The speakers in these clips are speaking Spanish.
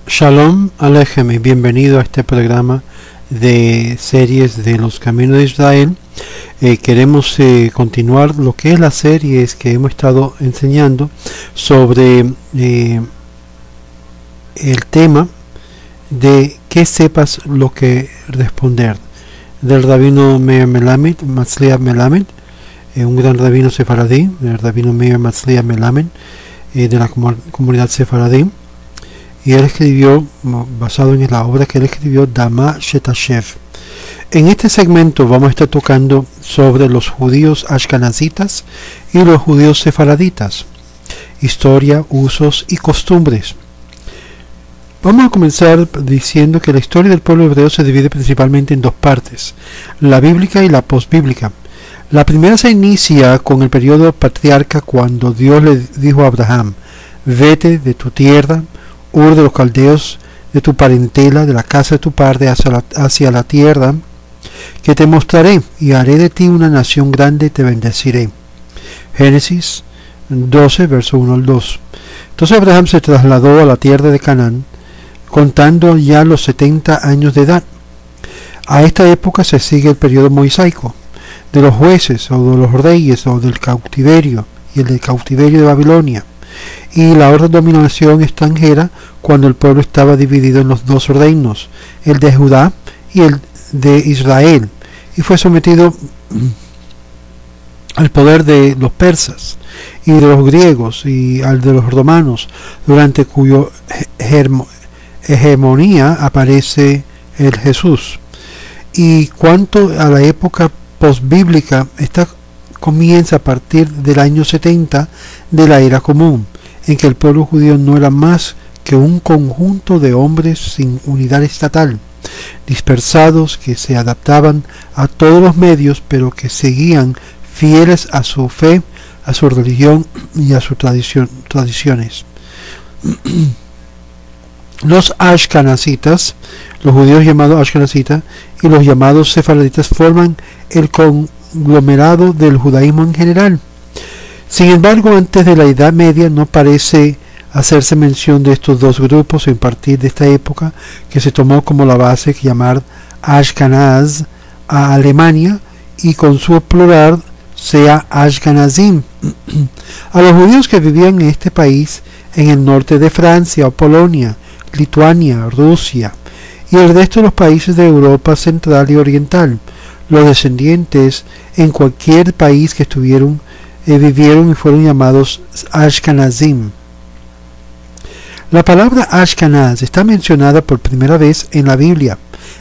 Shalom Alejem y bienvenido a este programa de series de los caminos de Israel. Queremos continuar lo que es las series que hemos estado enseñando sobre el tema de que sepas lo que responder, del rabino Meir Melamed, Matzliah Melamed, un gran rabino sefaradí, del rabino Meir Matzliah Melamed, de la comunidad sefaradí. Y él escribió, basado en la obra que él escribió, Dama Shetashev. En este segmento vamos a estar tocando sobre los judíos ashkenazitas y los judíos sefaraditas, historia, usos y costumbres. Vamos a comenzar diciendo que la historia del pueblo hebreo se divide principalmente en dos partes, la bíblica y la postbíblica. La primera se inicia con el periodo patriarca, cuando Dios le dijo a Abraham: vete de tu tierra, Ur de los caldeos, de tu parentela, de la casa de tu padre, hacia la tierra que te mostraré, y haré de ti una nación grande y te bendeciré. Génesis 12, verso 1 al 2. Entonces Abraham se trasladó a la tierra de Canaán, contando ya los 70 años de edad. A esta época se sigue el periodo mosaico, de los jueces, o de los reyes, o del cautiverio, y el del cautiverio de Babilonia, y la otra dominación extranjera, cuando el pueblo estaba dividido en los dos reinos, el de Judá y el de Israel, y fue sometido al poder de los persas y de los griegos y al de los romanos, durante cuya hegemonía aparece el Jesús. Y cuanto a la época postbíblica, esta comienza a partir del año 70 de la era común, en que el pueblo judío no era más que un conjunto de hombres sin unidad estatal, dispersados, que se adaptaban a todos los medios, pero que seguían fieles a su fe, a su religión y a sus tradiciones. Los ashkenazitas, los judíos llamados ashkenazitas y los llamados sefaraditas forman el conglomerado del judaísmo en general. Sin embargo, antes de la Edad Media no parece hacerse mención de estos dos grupos a partir de esta época, que se tomó como la base llamar Ashkenaz a Alemania, y con su plural sea Ashkenazim, a los judíos que vivían en este país, en el norte de Francia o Polonia, Lituania, Rusia y el resto de los países de Europa central y oriental. Los descendientes en cualquier país que vivieron y fueron llamados Ashkenazim. La palabra Ashkenaz está mencionada por primera vez en la Biblia,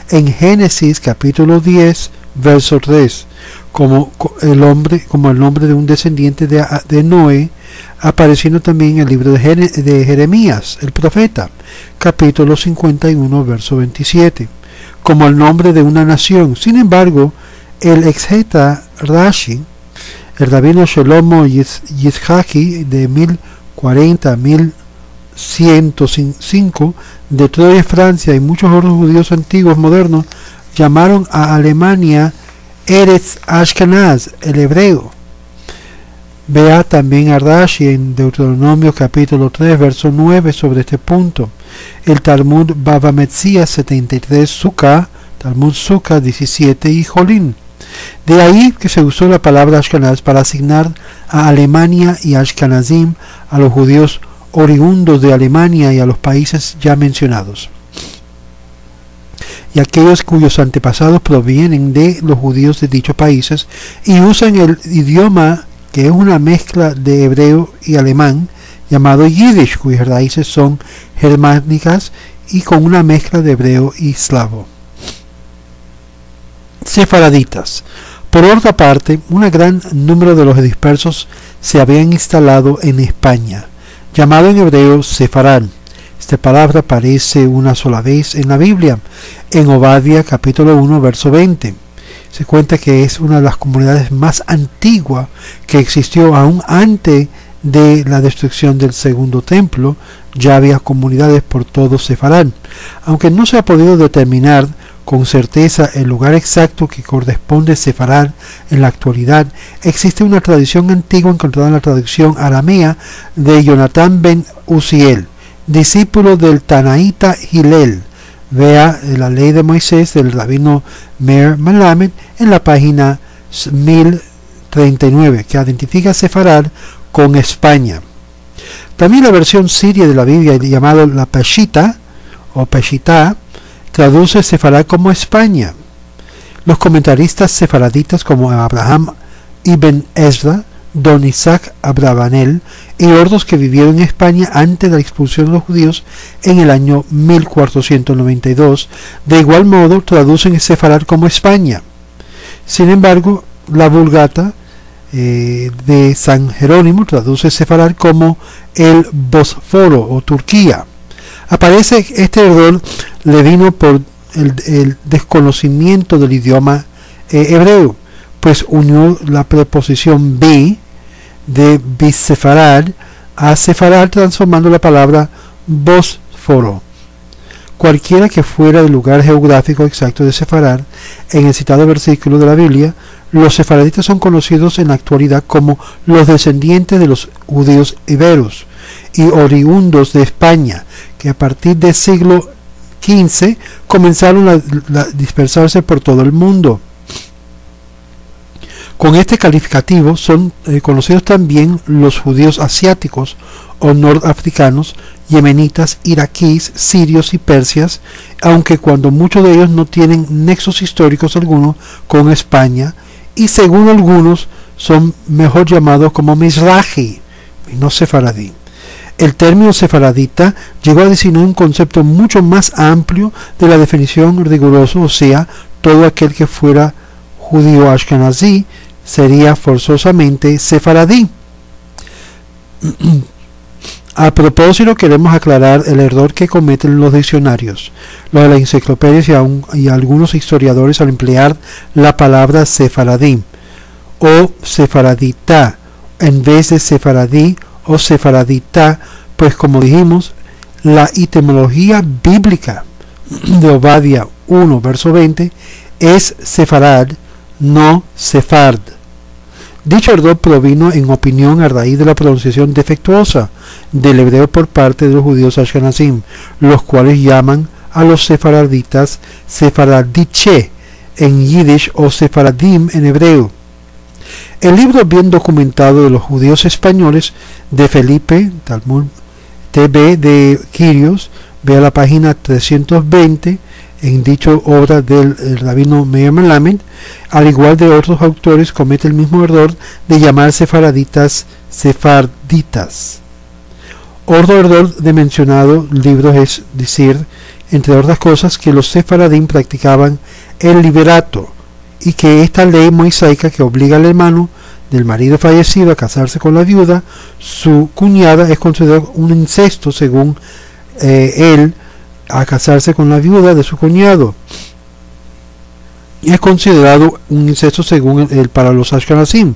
en Génesis capítulo 10, verso 3, como el nombre de un descendiente de Noé, apareciendo también en el libro de Jeremías, el profeta, capítulo 51, verso 27, como el nombre de una nación. Sin embargo, el exegeta Rashi, el rabino Shlomo Yitzhaki, de 1040 a 1105, de Troya, Francia, y muchos otros judíos antiguos modernos llamaron a Alemania Eretz Ashkenaz, el hebreo. Vea también a Rashi en Deuteronomio capítulo 3, verso 9 sobre este punto. El Talmud Bava Metzia 73, Sukkah, Talmud Sukkah 17 y Jolín. De ahí que se usó la palabra Ashkenaz para asignar a Alemania y Ashkenazim a los judíos oriundos de Alemania y a los países ya mencionados, y aquellos cuyos antepasados provienen de los judíos de dichos países y usan el idioma que es una mezcla de hebreo y alemán, llamado Yiddish, cuyas raíces son germánicas y con una mezcla de hebreo y eslavo. Sefaraditas. Por otra parte, un gran número de los dispersos se habían instalado en España, llamado en hebreo Sefarad. Esta palabra aparece una sola vez en la Biblia, en Obadiah capítulo 1, verso 20. Se cuenta que es una de las comunidades más antiguas que existió aún antes de la destrucción del segundo templo. Ya había comunidades por todo Sefarad, aunque no se ha podido determinar con certeza el lugar exacto que corresponde a Sefarad en la actualidad. Existe una tradición antigua encontrada en la traducción aramea de Jonathan ben Uziel, discípulo del Tanaíta Hillel. Vea la ley de Moisés del rabino Meir Melamed en la página 1039, que identifica Sefarad con España. También la versión siria de la Biblia, llamada la Peshita o Peshitá, traduce Sefarad como España. Los comentaristas sefaraditas como Abraham ibn Ezra, Don Isaac Abravanel y otros que vivieron en España antes de la expulsión de los judíos en el año 1492, de igual modo traducen Sefarad como España. Sin embargo, la Vulgata de San Jerónimo traduce Sefarad como el Bósforo o Turquía. Aparece este error le vino por el desconocimiento del idioma hebreo, pues unió la preposición bi de bisefarad a sefarad, transformando la palabra Bósforo. Cualquiera que fuera el lugar geográfico exacto de Sefarad, en el citado versículo de la Biblia, los sefaraditas son conocidos en la actualidad como los descendientes de los judíos iberos y oriundos de España, que a partir del siglo XV comenzaron a dispersarse por todo el mundo. Con este calificativo son conocidos también los judíos asiáticos o nordafricanos, yemenitas, iraquíes, sirios y persias, aunque cuando muchos de ellos no tienen nexos históricos alguno con España, y según algunos son mejor llamados como Mizrahi y no sefaradí. El término sefaradita llegó a designar un concepto mucho más amplio de la definición rigurosa, o sea, todo aquel que fuera judío ashkenazí sería forzosamente sefaradí. A propósito, queremos aclarar el error que cometen los diccionarios, los de las enciclopedias y algunos historiadores al emplear la palabra sefaradí o sefaradita en vez de sefaradí o sefaradita, pues como dijimos, la etimología bíblica de Obadia 1, verso 20, es sefarad, no sefard. Dicho error provino en opinión a raíz de la pronunciación defectuosa del hebreo por parte de los judíos ashkenazim, los cuales llaman a los sefaraditas sefaradiche en yiddish o sefaradim en hebreo. El libro bien documentado de los judíos españoles de Felipe Talmud TV de Quirios, vea la página 320 en dicho obra del rabino Meir Melamed, al igual de otros autores, comete el mismo error de llamar sefaraditas sefarditas. Otro error de mencionado libros es decir, entre otras cosas, que los sefaradim practicaban el liberato y que esta ley mosaica que obliga al hermano del marido fallecido a casarse con la viuda, su cuñada, es considerado un incesto según él, a casarse con la viuda de su cuñado. Y es considerado un incesto según él para los ashkenazim.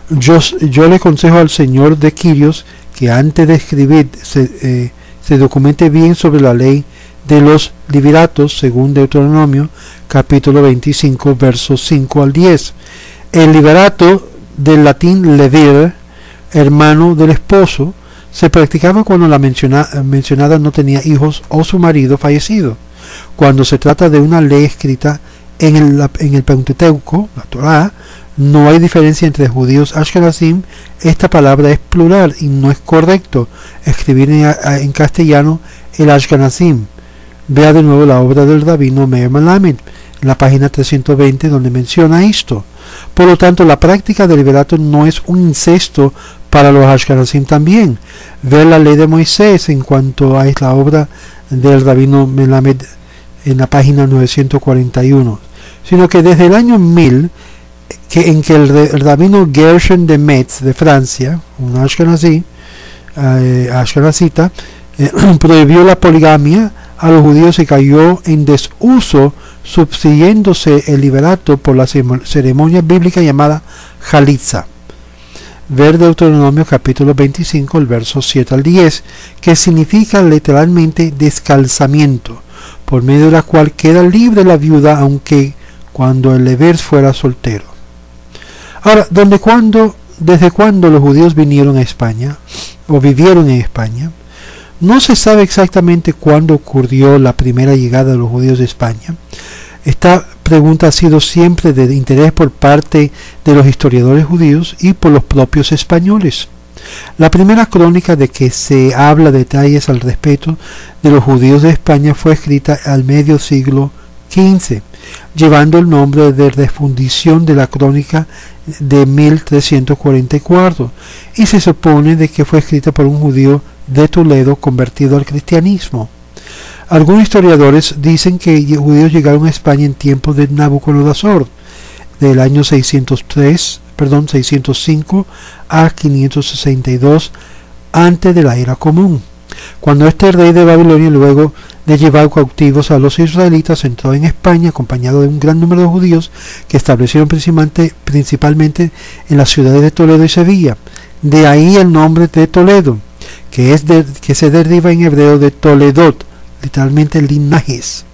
Yo le aconsejo al señor de Quirios que antes de escribir se documente bien sobre la ley de los liberatos según Deuteronomio capítulo 25 versos 5 al 10. El liberato del latín levir, hermano del esposo, se practicaba cuando la mencionada no tenía hijos o su marido fallecido. Cuando se trata de una ley escrita en el Pentateuco, la Torá, no hay diferencia entre judíos ashkenazim. Esta palabra es plural y no es correcto escribir en castellano el ashkenazim. Vea de nuevo la obra del rabino Meir Melamed en la página 320 donde menciona esto. Por lo tanto, la práctica del liberato no es un incesto para los ashkenazim también. Ver la ley de Moisés en cuanto a la obra del rabino Melamed en la página 941, sino que desde el año 1000 en que el rabino Gershon de Metz de Francia, un ashkenazita, prohibió la poligamia a los judíos y cayó en desuso, subsiguiéndose el liberato por la ceremonia bíblica llamada Jalitza. Ver Deuteronomio capítulo 25, el verso 7 al 10, que significa literalmente descalzamiento, por medio de la cual queda libre la viuda aunque cuando el lever fuera soltero. Ahora, ¿desde cuándo los judíos vinieron a España o vivieron en España? No se sabe exactamente cuándo ocurrió la primera llegada de los judíos de España. Esta pregunta ha sido siempre de interés por parte de los historiadores judíos y por los propios españoles. La primera crónica de que se habla detalles al respecto de los judíos de España fue escrita al medio siglo XV, llevando el nombre de refundición de la crónica de 1344, y se supone de que fue escrita por un judío de Toledo convertido al cristianismo. Algunos historiadores dicen que judíos llegaron a España en tiempos de Nabucodonosor, del año 605 a 562 antes de la era común, cuando este rey de Babilonia, luego de llevar cautivos a los israelitas, entró en España acompañado de un gran número de judíos que establecieron principalmente en las ciudades de Toledo y Sevilla. De ahí el nombre de Toledo, que se deriva en hebreo de Toledot, literalmente linajes,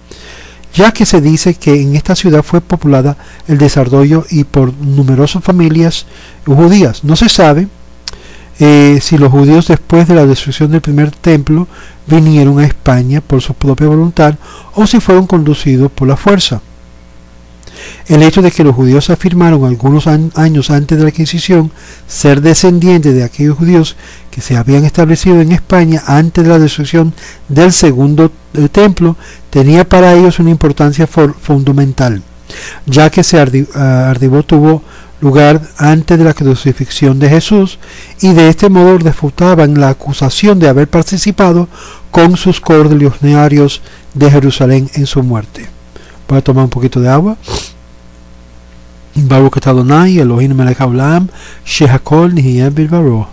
ya que se dice que en esta ciudad fue poblada el desarrollo y por numerosas familias judías. No se sabe si los judíos, después de la destrucción del primer templo, vinieron a España por su propia voluntad o si fueron conducidos por la fuerza. El hecho de que los judíos afirmaron algunos años antes de la Inquisición ser descendientes de aquellos judíos que se habían establecido en España antes de la destrucción del segundo templo tenía para ellos una importancia fundamental, ya que Ardibó tuvo lugar antes de la crucifixión de Jesús, y de este modo refutaban la acusación de haber participado con sus correligionarios de Jerusalén en su muerte. Voy a tomar un poquito de agua. Baruch Adonai Elohim melech haolam shehakol nihiyeh bidbaro.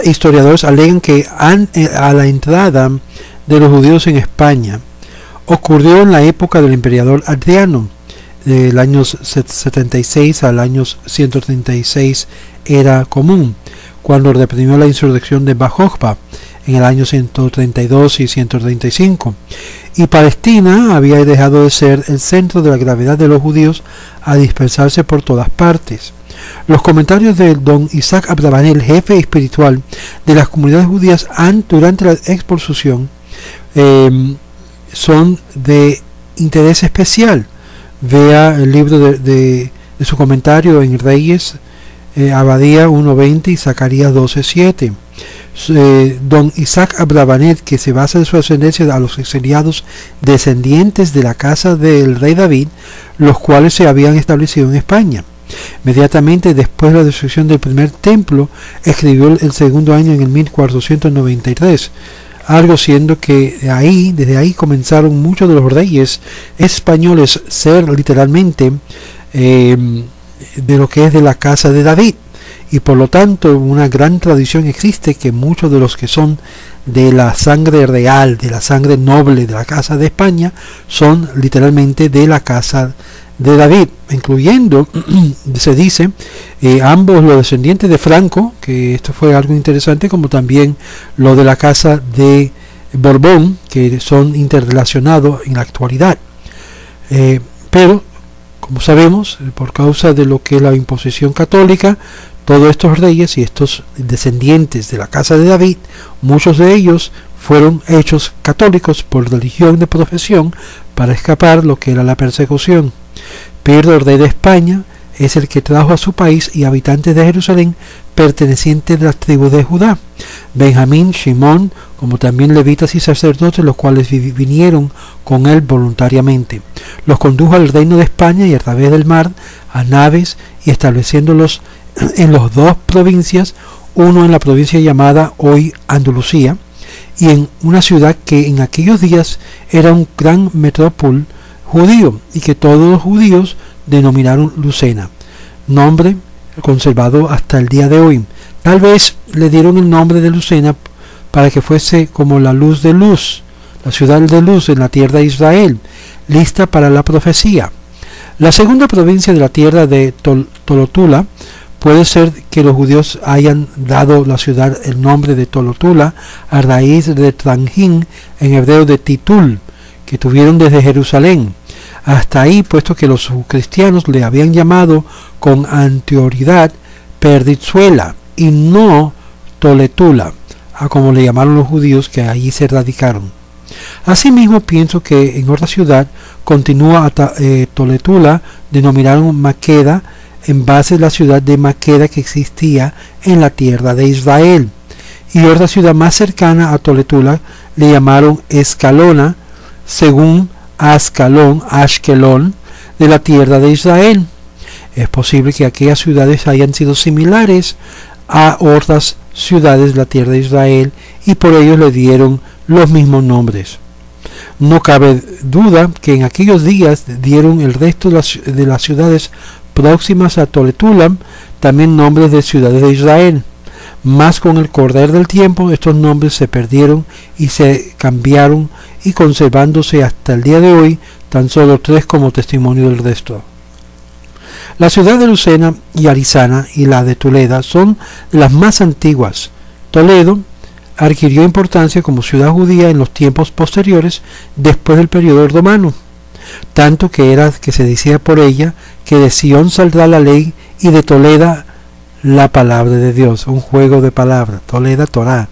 Historiadores alegan que a la entrada de los judíos en España ocurrió en la época del emperador Adriano, del año 76 al año 136 era común, cuando reprimió la insurrección de Bar Jochba en el año 132 y 135, y Palestina había dejado de ser el centro de la gravedad de los judíos a dispersarse por todas partes. Los comentarios de don Isaac Abravanel, jefe espiritual de las comunidades judías durante la expulsión, son de interés especial. Vea el libro de su comentario en Reyes, Abadía 1.20 y Zacarías 12.7. Don Isaac Abravanel, que se basa en su ascendencia a los exiliados descendientes de la casa del rey David, los cuales se habían establecido en España. Inmediatamente después de la destrucción del primer templo, escribió el segundo año en el 1493, algo siendo que desde ahí comenzaron muchos de los reyes españoles ser literalmente de lo que es de la casa de David, y por lo tanto una gran tradición existe que muchos de los que son de la sangre real, de la sangre noble de la casa de España, son literalmente de la casa de David, incluyendo, se dice, ambos los descendientes de Franco, que esto fue algo interesante, como también lo de la casa de Borbón, que son interrelacionados en la actualidad. Pero, como sabemos, por causa de lo que es la imposición católica, todos estos reyes y estos descendientes de la casa de David, muchos de ellos fueron hechos católicos por religión de profesión para escapar lo que era la persecución. Pedro, rey de España, es el que trajo a su país y habitantes de Jerusalén pertenecientes de las tribus de Judá, Benjamín, Shimón, como también levitas y sacerdotes, los cuales vinieron con él voluntariamente. Los condujo al reino de España y a través del mar a naves, y estableciéndolos en las dos provincias, uno en la provincia llamada hoy Andalucía, y en una ciudad que en aquellos días era un gran metrópol judío, y que todos los judíos denominaron Lucena, nombre conservado hasta el día de hoy. Tal vez le dieron el nombre de Lucena para que fuese como la luz de luz, la ciudad de luz en la tierra de Israel, lista para la profecía. La segunda provincia de la tierra de Tolotula, puede ser que los judíos hayan dado la ciudad el nombre de Tolotula a raíz de Tranjín, en hebreo de Titul, que tuvieron desde Jerusalén. hasta ahí, puesto que los cristianos le habían llamado con anterioridad Perditzuela y no Toletula, a como le llamaron los judíos que allí se radicaron. Asimismo, pienso que en otra ciudad continúa Toletula, denominaron Maqueda en base a la ciudad de Maqueda que existía en la tierra de Israel, y otra ciudad más cercana a Toletula le llamaron Escalona, según Ashkelon, de la tierra de Israel. Es posible que aquellas ciudades hayan sido similares a otras ciudades de la tierra de Israel y por ello le dieron los mismos nombres. No cabe duda que en aquellos días dieron el resto de las ciudades próximas a Toletula también nombres de ciudades de Israel, mas con el correr del tiempo estos nombres se perdieron y se cambiaron, y conservándose hasta el día de hoy tan solo 3 como testimonio del resto. La ciudad de Lucena y Arizana y la de Toledo son las más antiguas. Toledo adquirió importancia como ciudad judía en los tiempos posteriores después del periodo romano, tanto que se decía por ella que de Sion saldrá la ley y de Toledo la palabra de Dios. Un juego de palabras, Toledo, Torá.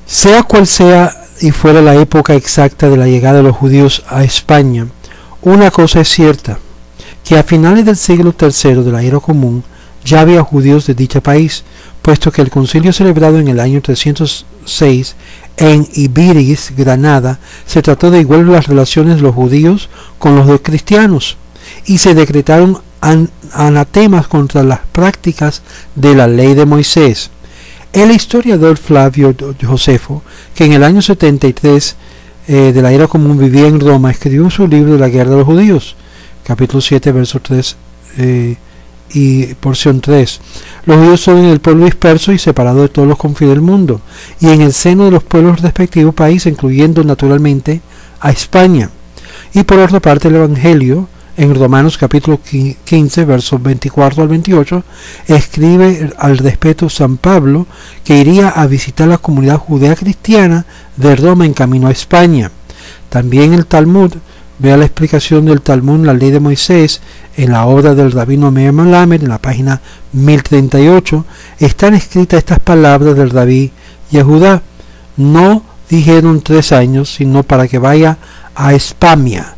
Sea cual sea y fuera la época exacta de la llegada de los judíos a España, una cosa es cierta, que a finales del siglo III de la era común ya había judíos de dicho país, puesto que el concilio celebrado en el año 306 en Ibiris, Granada, se trató de igualar las relaciones de los judíos con los de cristianos, y se decretaron anatemas contra las prácticas de la ley de Moisés. El historiador Flavio Josefo, que en el año 73 de la era común vivía en Roma, escribió su libro de la guerra de los judíos, capítulo 7, verso 3 y porción 3. Los judíos son el pueblo disperso y separado de todos los confines del mundo, y en el seno de los pueblos respectivos países, incluyendo naturalmente a España. Y por otra parte, el Evangelio, en Romanos capítulo 15, versos 24 al 28, escribe al respecto San Pablo que iría a visitar la comunidad judía cristiana de Roma en camino a España. También el Talmud, vea la explicación del Talmud, la ley de Moisés, en la obra del rabino Meir Melamed, en la página 1038, están escritas estas palabras del rabí Yehudá: no dijeron 3 años, sino para que vaya a España,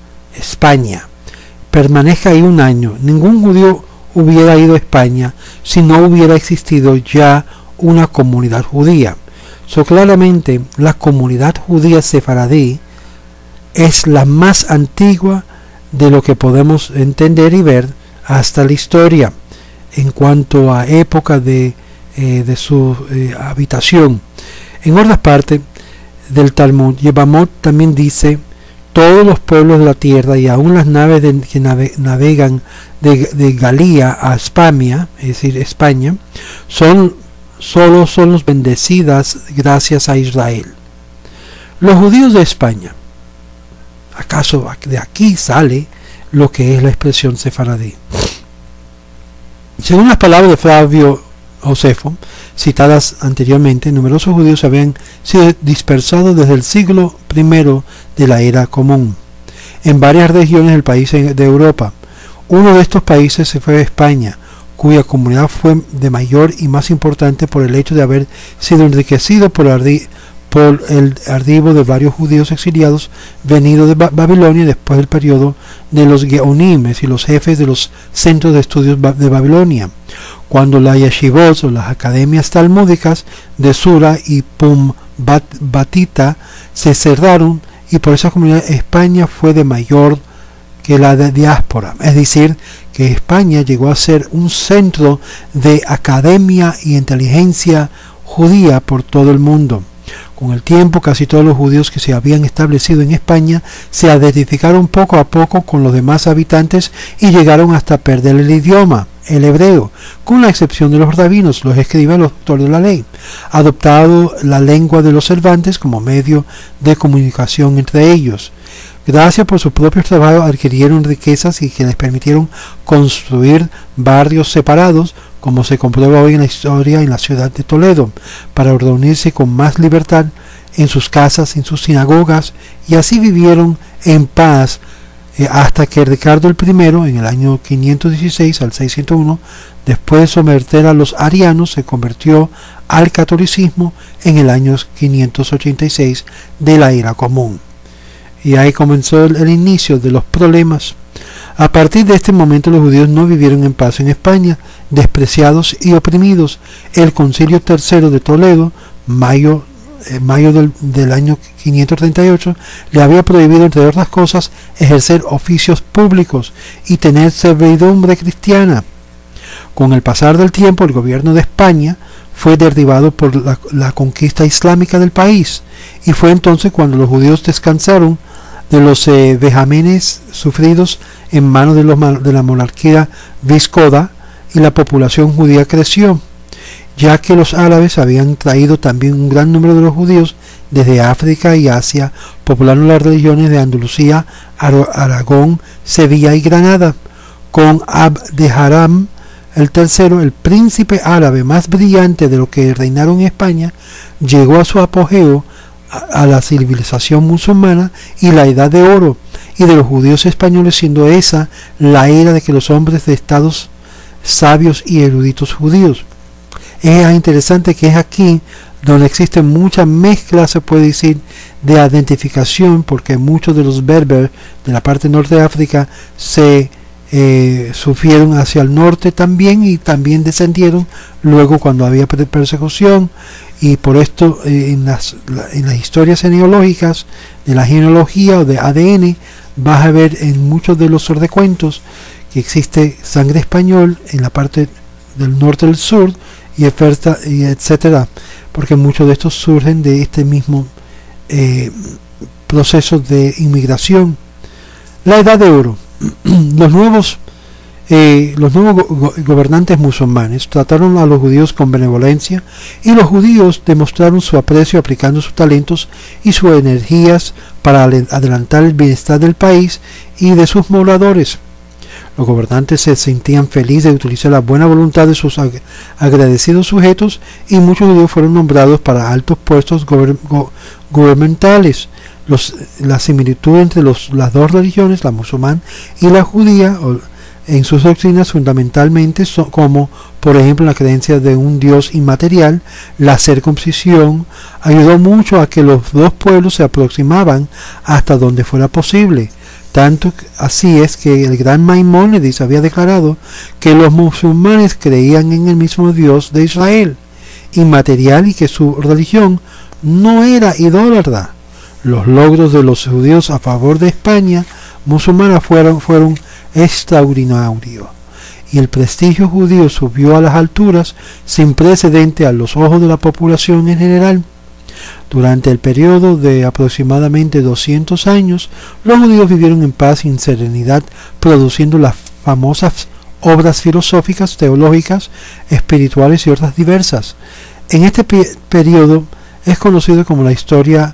permanezca ahí 1 año. Ningún judío hubiera ido a España si no hubiera existido ya una comunidad judía. Claramente la comunidad judía sefaradí es la más antigua de lo que podemos entender y ver hasta la historia en cuanto a época de su habitación. En otras partes del Talmud, Yevamot también dice: todos los pueblos de la tierra y aún las naves que navegan de Galía a España, es decir, España, solo son los bendecidas gracias a Israel. Los judíos de España, ¿acaso de aquí sale lo que es la expresión sefaradí? Según las palabras de Flavio Josefo, citadas anteriormente, numerosos judíos habían sido dispersados desde el siglo I de la era común en varias regiones del país de Europa. Uno de estos países se fue a España, cuya comunidad fue de mayor y más importante por el hecho de haber sido enriquecido por el arribo de varios judíos exiliados venidos de Babilonia después del periodo de los Geonimes y los jefes de los centros de estudios de Babilonia, cuando las yeshivot o las academias talmúdicas de Sura y Batita se cerraron, y por esa comunidad España fue de mayor que la de diáspora, es decir, que España llegó a ser un centro de academia y inteligencia judía por todo el mundo. Con el tiempo, casi todos los judíos que se habían establecido en España se identificaron poco a poco con los demás habitantes y llegaron hasta perder el idioma, el hebreo, con la excepción de los rabinos, los escribas, los doctores de la ley, adoptado la lengua de los Cervantes como medio de comunicación entre ellos. Gracias por sus propios trabajos adquirieron riquezas y que les permitieron construir barrios separados, como se comprueba hoy en la historia en la ciudad de Toledo, para reunirse con más libertad en sus casas, en sus sinagogas, y así vivieron en paz hasta que Ricardo I, en el año 516 al 601, después de someter a los arianos, se convirtió al catolicismo en el año 586 de la era común. Y ahí comenzó el inicio de los problemas. A partir de este momento los judíos no vivieron en paz en España, despreciados y oprimidos. El Concilio III de Toledo, mayo del año 538, le había prohibido, entre otras cosas, ejercer oficios públicos y tener servidumbre cristiana. Con el pasar del tiempo, el gobierno de España fue derribado por la conquista islámica del país, y fue entonces cuando los judíos descansaron de los vejámenes sufridos en manos de la monarquía visigoda, y la población judía creció, ya que los árabes habían traído también un gran número de los judíos desde África y Asia, poblando las regiones de Andalucía, Aragón, Sevilla y Granada. Con Abd al-Haram el tercero, el príncipe árabe más brillante de los que reinaron en España, llegó a su apogeo a la civilización musulmana y la Edad de Oro, y de los judíos españoles, siendo esa la era de que los hombres de estados sabios y eruditos judíos. Es interesante que es aquí donde existe mucha mezcla, se puede decir, de identificación, porque muchos de los berber de la parte norte de África se sufrieron hacia el norte también, y también descendieron luego cuando había persecución. Y por esto en las historias genealógicas de la genealogía o de ADN vas a ver en muchos de los recuentos que existe sangre español en la parte del norte del sur y etcétera, porque muchos de estos surgen de este mismo proceso de inmigración. La Edad de Oro. Los nuevos gobernantes musulmanes trataron a los judíos con benevolencia, y los judíos demostraron su aprecio aplicando sus talentos y sus energías para adelantar el bienestar del país y de sus moradores. Los gobernantes se sentían felices de utilizar la buena voluntad de sus agradecidos sujetos, y muchos judíos fueron nombrados para altos puestos gubernamentales. La similitud entre las dos religiones, la musulmana y la judía, en sus doctrinas fundamentalmente son como, por ejemplo, la creencia de un Dios inmaterial, la circuncisión, ayudó mucho a que los dos pueblos se aproximaban hasta donde fuera posible. Tanto así es que el gran Maimónides había declarado que los musulmanes creían en el mismo Dios de Israel, inmaterial, y que su religión no era idólatra. Los logros de los judíos a favor de España musulmana fueron extraordinarios, y el prestigio judío subió a las alturas sin precedente a los ojos de la población en general. Durante el periodo de aproximadamente 200 años, los judíos vivieron en paz y en serenidad, produciendo las famosas obras filosóficas, teológicas, espirituales y otras diversas. En este periodo es conocido como la historia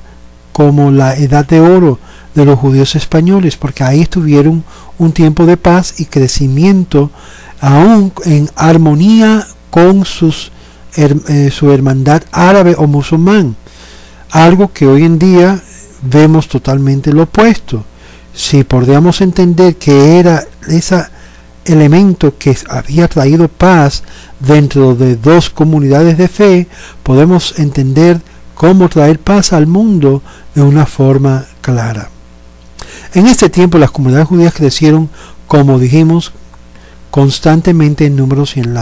como la Edad de Oro de los judíos españoles, porque ahí estuvieron un tiempo de paz y crecimiento, aún en armonía con su hermandad árabe o musulmán, algo que hoy en día vemos totalmente lo opuesto. Si podríamos entender que era ese elemento que había traído paz dentro de dos comunidades de fe, podemos entender cómo traer paz al mundo de una forma clara. En este tiempo las comunidades judías crecieron, como dijimos, constantemente en números y en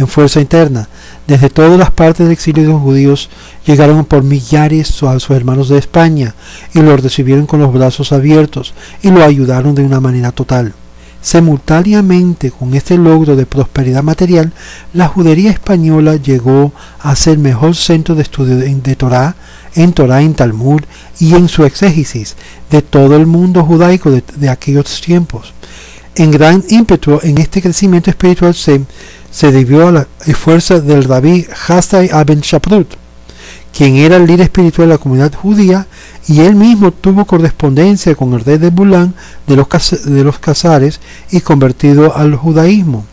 fuerza interna. Desde todas las partes del exilio de los judíos llegaron por millares a sus hermanos de España, y los recibieron con los brazos abiertos y lo ayudaron de una manera total. Simultáneamente con este logro de prosperidad material, la judería española llegó a ser el mejor centro de estudio de Torá, en Talmud y en su exégesis de todo el mundo judaico de aquellos tiempos. En gran ímpetu en este crecimiento espiritual se debió a la fuerza del rabí Hasdai Ben Shaprut, quien era el líder espiritual de la comunidad judía, y él mismo tuvo correspondencia con el rey de Bulán de los Casares y convertido al judaísmo.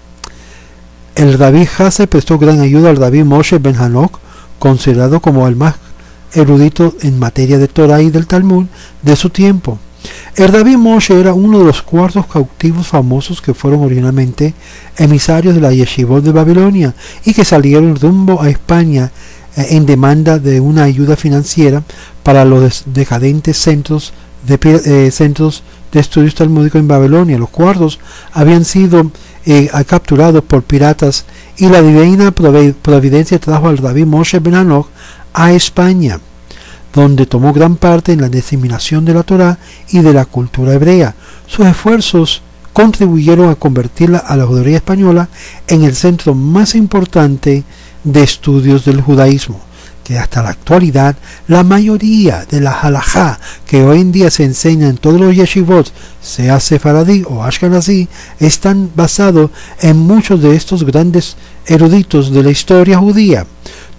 El rabí Hasdai prestó gran ayuda al rabí Moshe Ben Hanok, considerado como el más erudito en materia de Torah y del Talmud de su tiempo. El Rabí Moshe era uno de los cuartos cautivos famosos que fueron originalmente emisarios de la Yeshivot de Babilonia y que salieron rumbo a España en demanda de una ayuda financiera para los decadentes centros de estudios talmúdicos en Babilonia. Los cuartos habían sido capturados por piratas y la divina providencia trajo al Rabí Moshe Ben Hanoch a España, donde tomó gran parte en la diseminación de la Torá y de la cultura hebrea. Sus esfuerzos contribuyeron a convertirla a la judería española en el centro más importante de estudios del judaísmo, que hasta la actualidad la mayoría de la halajá que hoy en día se enseña en todos los yeshivot, sea sefaradí o ashkenazí, están basados en muchos de estos grandes eruditos de la historia judía.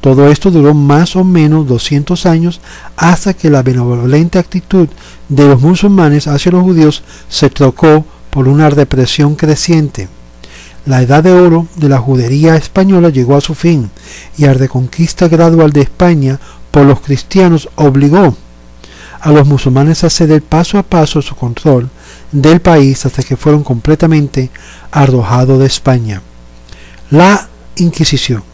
Todo esto duró más o menos 200 años hasta que la benevolente actitud de los musulmanes hacia los judíos se trocó por una represión creciente. La edad de oro de la judería española llegó a su fin y la reconquista gradual de España por los cristianos obligó a los musulmanes a ceder paso a paso su control del país hasta que fueron completamente arrojados de España. La Inquisición.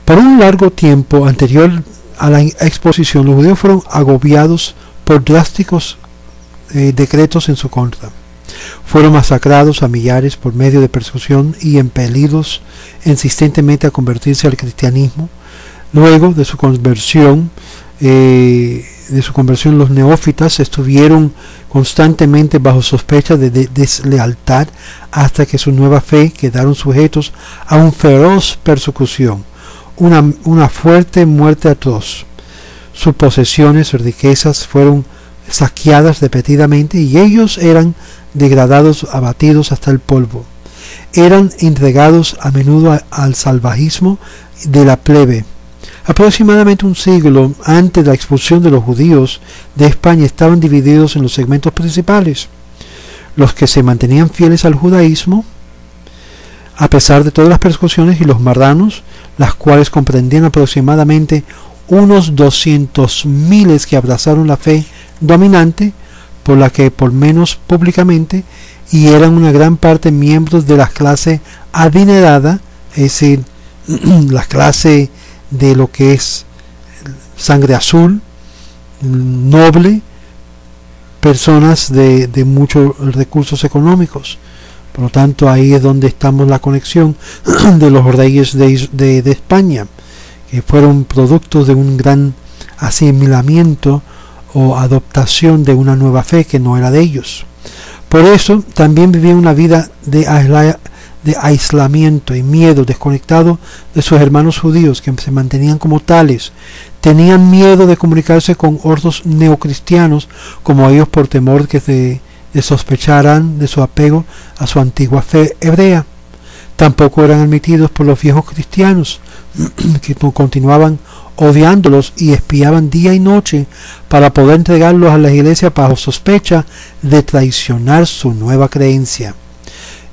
Por un largo tiempo anterior a la exposición, los judíos fueron agobiados por drásticos decretos en su contra. Fueron masacrados a millares por medio de persecución y impelidos insistentemente a convertirse al cristianismo. Luego de su conversión, los neófitas estuvieron constantemente bajo sospecha de deslealtad hasta que su nueva fe quedaron sujetos a una feroz persecución, una fuerte muerte atroz. Sus posesiones y riquezas fueron saqueadas repetidamente y ellos eran degradados, abatidos hasta el polvo. Eran entregados a menudo al salvajismo de la plebe. Aproximadamente un siglo antes de la expulsión de los judíos de España estaban divididos en los segmentos principales: los que se mantenían fieles al judaísmo a pesar de todas las persecuciones, y los marranos, las cuales comprendían aproximadamente unos 200.000 que abrazaron la fe dominante, por la que por menos públicamente, y eran una gran parte miembros de la clase adinerada, es decir, la clase de lo que es sangre azul, noble, personas de muchos recursos económicos. Por lo tanto, ahí es donde estamos la conexión de los reyes de España, que fueron productos de un gran asimilamiento o adoptación de una nueva fe que no era de ellos. Por eso también vivían una vida de aislamiento y miedo, desconectado de sus hermanos judíos, que se mantenían como tales. Tenían miedo de comunicarse con otros neocristianos como ellos, por temor que se sospecharan de su apego a su antigua fe hebrea. Tampoco eran admitidos por los viejos cristianos, que continuaban odiándolos y espiaban día y noche para poder entregarlos a la iglesia bajo sospecha de traicionar su nueva creencia.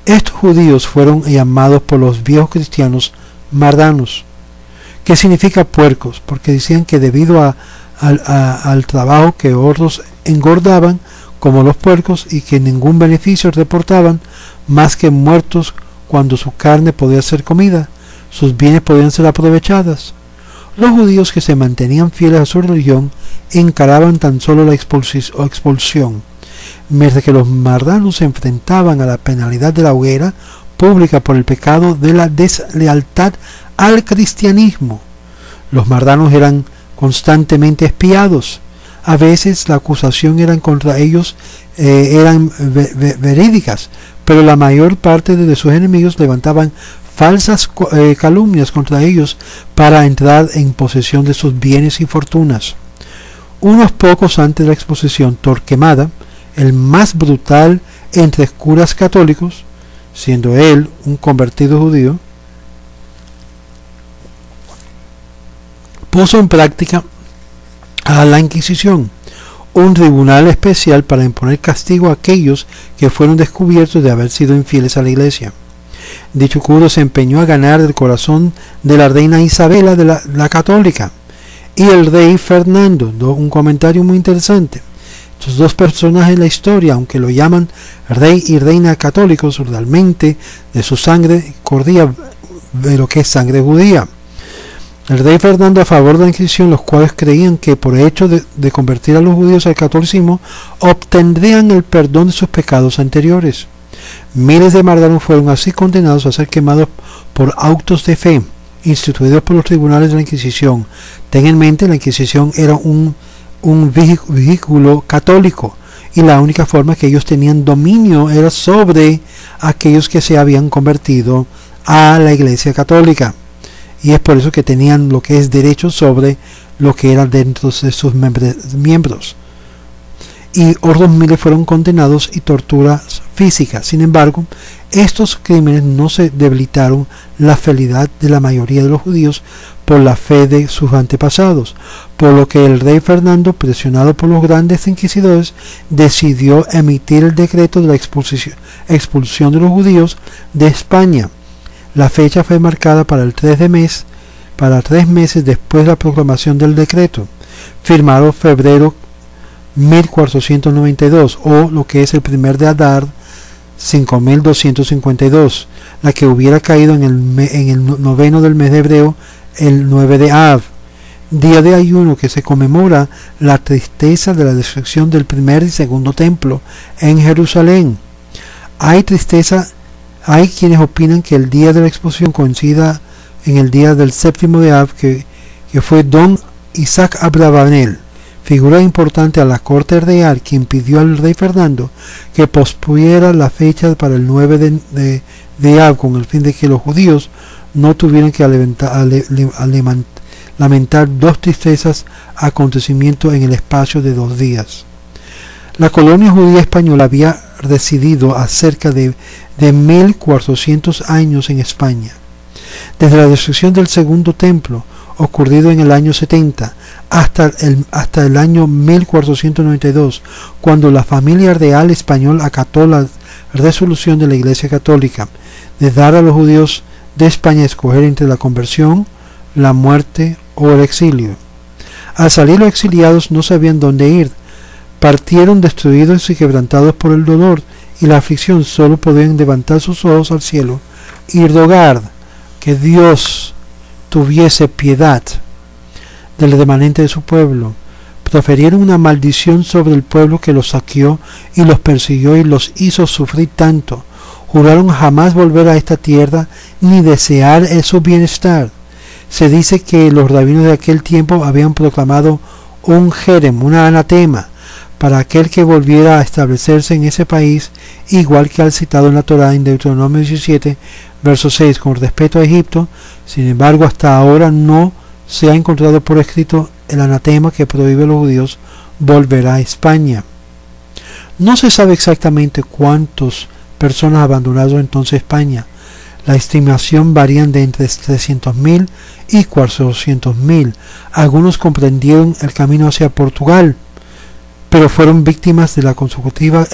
Estos judíos fueron llamados por los viejos cristianos marranos, que significa puercos, porque decían que debido al trabajo que otros engordaban como los puercos y que ningún beneficio reportaban más que muertos cuando su carne podía ser comida, sus bienes podían ser aprovechadas. Los judíos que se mantenían fieles a su religión encaraban tan solo la expulsión, mientras que los marranos se enfrentaban a la penalidad de la hoguera pública por el pecado de la deslealtad al cristianismo. Los marranos eran constantemente espiados. A veces la acusación era contra ellos eran verídicas, pero la mayor parte de sus enemigos levantaban falsas calumnias contra ellos para entrar en posesión de sus bienes y fortunas. Unos pocos antes de la exposición, Torquemada, el más brutal entre curas católicos, siendo él un convertido judío, puso en práctica a la Inquisición, un tribunal especial para imponer castigo a aquellos que fueron descubiertos de haber sido infieles a la Iglesia. Dicho curo se empeñó a ganar el corazón de la reina Isabela de la católica y el rey Fernando. Un comentario muy interesante. Estos dos personajes en la historia, aunque lo llaman rey y reina católicos, realmente de su sangre corría de lo que es sangre judía. El rey Fernando a favor de la Inquisición, los cuales creían que por el hecho de convertir a los judíos al catolicismo obtendrían el perdón de sus pecados anteriores. Miles de marranos fueron así condenados a ser quemados por autos de fe instituidos por los tribunales de la Inquisición. Ten en mente, la Inquisición era un vehículo católico y la única forma que ellos tenían dominio era sobre aquellos que se habían convertido a la Iglesia Católica, y es por eso que tenían lo que es derecho sobre lo que era dentro de sus miembros. Y otros miles fueron condenados y torturas físicas. Sin embargo, estos crímenes no se debilitaron la fidelidad de la mayoría de los judíos por la fe de sus antepasados, por lo que el rey Fernando, presionado por los grandes inquisidores, decidió emitir el decreto de la expulsión de los judíos de España. La fecha fue marcada para 3 meses después de la proclamación del decreto, firmado febrero 1492, o lo que es el primer de Adar 5252, la que hubiera caído en el noveno del mes de hebreo, el 9 de Av, día de ayuno que se conmemora la tristeza de la destrucción del primer y segundo templo en Jerusalén. Hay quienes opinan que el día de la expulsión coincida en el día del séptimo de Av, que fue don Isaac Abravanel, figura importante a la corte real, quien pidió al rey Fernando que pospusiera la fecha para el 9 de Av, con el fin de que los judíos no tuvieran que lamentar dos tristezas acontecimientos en el espacio de 2 días. La colonia judía española había residido a cerca de 1400 años en España. Desde la destrucción del segundo templo, ocurrido en el año 70, hasta el año 1492, cuando la familia real española acató la resolución de la Iglesia Católica de dar a los judíos de España a escoger entre la conversión, la muerte o el exilio. Al salir los exiliados no sabían dónde ir. Partieron destruidos y quebrantados por el dolor y la aflicción. Solo podían levantar sus ojos al cielo y rogar que Dios tuviese piedad del remanente de su pueblo. Profirieron una maldición sobre el pueblo que los saqueó y los persiguió y los hizo sufrir tanto. Juraron jamás volver a esta tierra ni desear su bienestar. Se dice que los rabinos de aquel tiempo habían proclamado un jerem, una anatema, para aquel que volviera a establecerse en ese país, igual que al citado en la Torá en Deuteronomio 17, verso 6, con respecto a Egipto. Sin embargo, hasta ahora no se ha encontrado por escrito el anatema que prohíbe a los judíos volver a España. No se sabe exactamente cuántas personas abandonaron entonces España. La estimación varían de entre 300.000 y 400.000. Algunos comprendieron el camino hacia Portugal, pero fueron víctimas de la consecutiva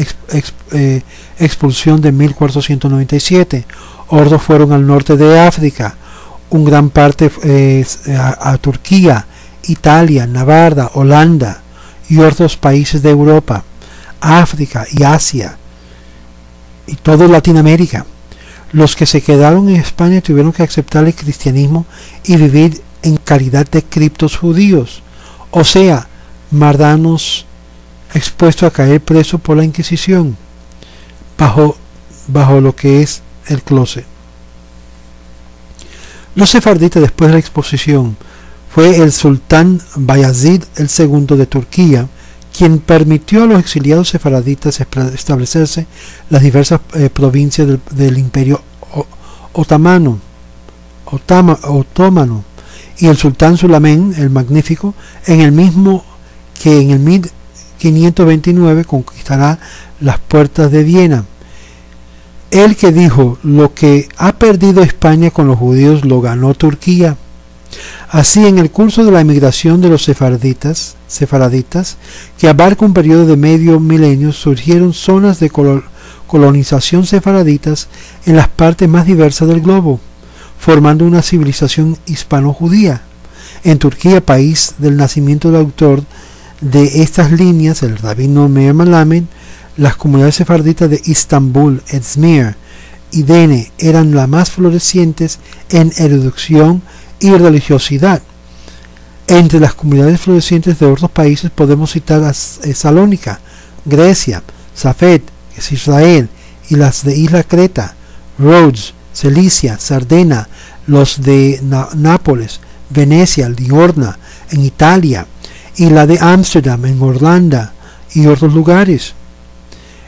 expulsión de 1497. Otros fueron al norte de África, un gran parte a Turquía, Italia, Navarra, Holanda y otros países de Europa, África y Asia y toda Latinoamérica. Los que se quedaron en España tuvieron que aceptar el cristianismo y vivir en calidad de criptos judíos, o sea, marranos expuestos a caer presos por la Inquisición, bajo lo que es el closet. Los sefarditas, después de la exposición, fue el sultán Bayazid II de Turquía quien permitió a los exiliados sefaraditas establecerse en las diversas provincias del Imperio Otomano, y el sultán Sulamén el Magnífico en el 1529 conquistará las puertas de Viena. El que dijo: lo que ha perdido España con los judíos lo ganó Turquía. Así, en el curso de la emigración de los sefardistas, que abarca un periodo de medio milenio, surgieron zonas de colonización sefaraditas en las partes más diversas del globo, formando una civilización hispano-judía. En Turquía, país del nacimiento del autor de estas líneas, el rabino Meir Melamed, las comunidades sefarditas de Istambul, Izmir y Dene eran las más florecientes en erudición y religiosidad. Entre las comunidades florecientes de otros países podemos citar a Salónica, Grecia, Safed, que es Israel, y las de Isla Creta, Rhodes, Cilicia, Sardena, los de Nápoles, Venecia, Liorna, en Italia, y la de Ámsterdam, en Holanda, y otros lugares.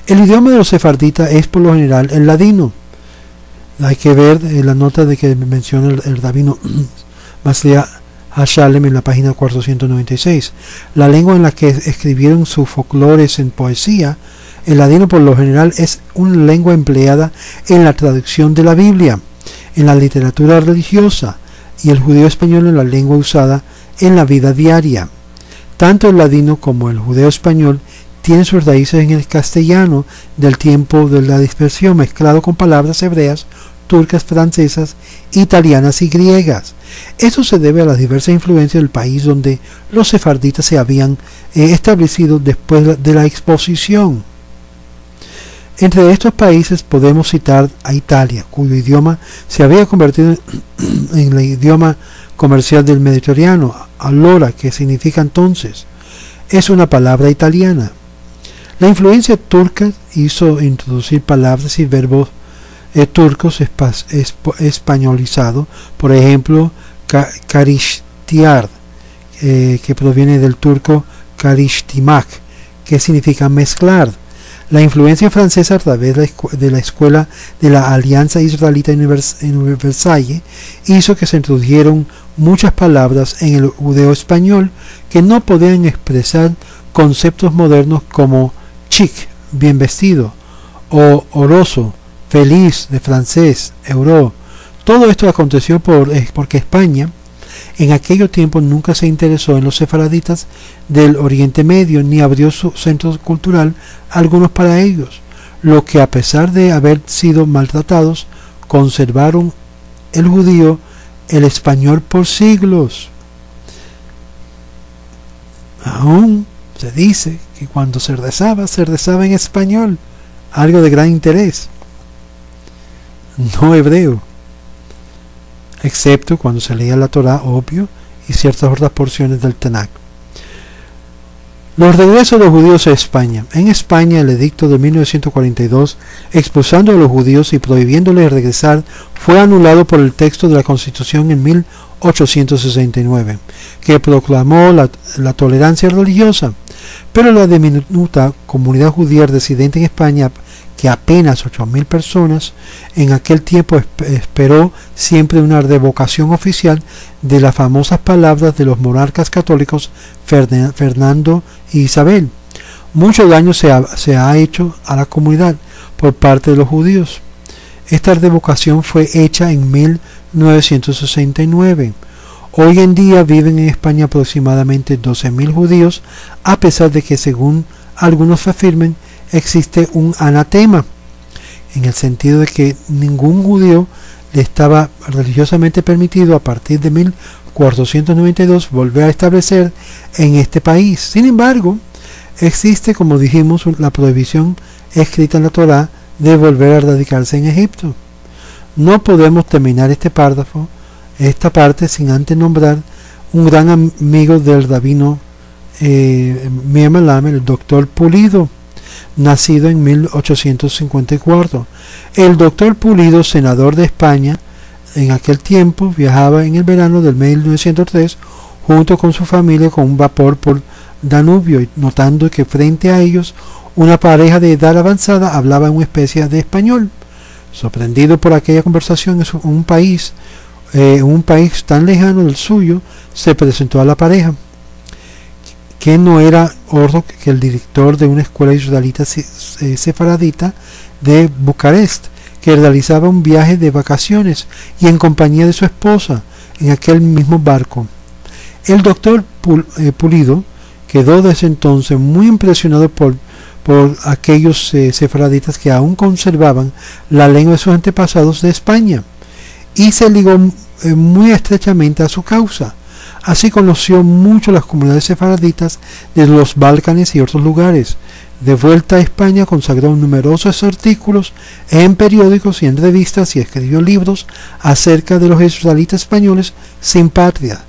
El idioma de los sefarditas es por lo general el ladino. Hay que ver la nota de que menciona el rabino Maslia Hashalem en la página 496. La lengua en la que escribieron sus folclores en poesía, el ladino por lo general es una lengua empleada en la traducción de la Biblia, en la literatura religiosa, y el judeo español en la lengua usada en la vida diaria. Tanto el ladino como el judeo español tienen sus raíces en el castellano del tiempo de la dispersión, mezclado con palabras hebreas, turcas, francesas, italianas y griegas. Esto se debe a las diversas influencias del país donde los sefarditas se habían establecido después de la exposición. Entre estos países podemos citar a Italia, cuyo idioma se había convertido en el idioma comercial del Mediterráneo, allora, que significa entonces. Es una palabra italiana. La influencia turca hizo introducir palabras y verbos turcos españolizados, por ejemplo, karishtiar, que proviene del turco karishtimak, que significa mezclar. La influencia francesa a través de la escuela de la Alianza Israelita en Versalles hizo que se introdujeron muchas palabras en el judeo español que no podían expresar conceptos modernos como chic, bien vestido, o oroso, feliz, de francés, euro. Todo esto aconteció porque España en aquellos tiempos nunca se interesó en los sefaraditas del Oriente Medio ni abrió su centro cultural algunos para ellos, lo que a pesar de haber sido maltratados, conservaron el judío, el español por siglos. Aún se dice que cuando se rezaba en español, algo de gran interés, no hebreo, excepto cuando se leía la Torá, obvio, y ciertas otras porciones del Tanakh. Los regresos de los judíos a España. En España, el edicto de 1942, expulsando a los judíos y prohibiéndoles regresar, fue anulado por el texto de la Constitución en 1869, que proclamó la tolerancia religiosa, pero la diminuta comunidad judía residente en España, que apenas 8.000 personas, en aquel tiempo esperó siempre una revocación oficial de las famosas palabras de los monarcas católicos Fernando y Isabel. Mucho daño se ha hecho a la comunidad por parte de los judíos. Esta revocación fue hecha en 1969. Hoy en día viven en España aproximadamente 12.000 judíos, a pesar de que, según algunos afirmen, existe un anatema, en el sentido de que ningún judío le estaba religiosamente permitido a partir de 1492 volver a establecer en este país. Sin embargo, existe, como dijimos, la prohibición escrita en la Torá de volver a radicarse en Egipto. No podemos terminar este párrafo, esta parte, sin antes nombrar un gran amigo del rabino Meir Melamed, el doctor Pulido, nacido en 1854. El doctor Pulido, senador de España, en aquel tiempo viajaba en el verano del 1903 junto con su familia con un vapor por Danubio, y notando que frente a ellos una pareja de edad avanzada hablaba una especie de español. Sorprendido por aquella conversación en un país tan lejano del suyo, se presentó a la pareja, que no era otro que el director de una escuela israelita sefaradita de Bucarest, que realizaba un viaje de vacaciones y en compañía de su esposa en aquel mismo barco. El doctor Pulido quedó desde entonces muy impresionado por por aquellos sefaraditas que aún conservaban la lengua de sus antepasados de España, y se ligó muy estrechamente a su causa. Así conoció mucho las comunidades sefaraditas de los Balcanes y otros lugares. De vuelta a España consagró numerosos artículos en periódicos y en revistas y escribió libros acerca de los israelitas españoles sin patria.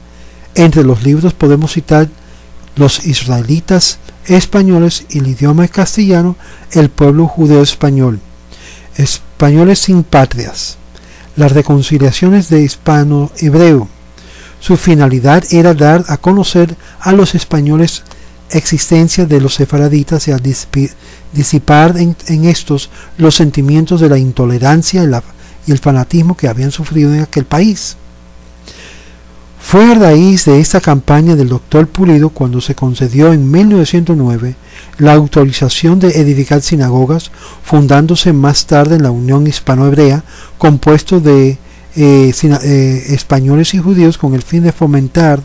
Entre los libros podemos citar Los israelitas españoles y el idioma castellano, el pueblo judeo español, Españoles sin patrias, las reconciliaciones de hispano-hebreo. Su finalidad era dar a conocer a los españoles existencia de los sefaraditas y a disipar en estos los sentimientos de la intolerancia y el fanatismo que habían sufrido en aquel país. Fue a raíz de esta campaña del doctor Pulido cuando se concedió en 1909 la autorización de edificar sinagogas, fundándose más tarde en la Unión Hispano-Hebrea, compuesto de españoles y judíos, con el fin de fomentar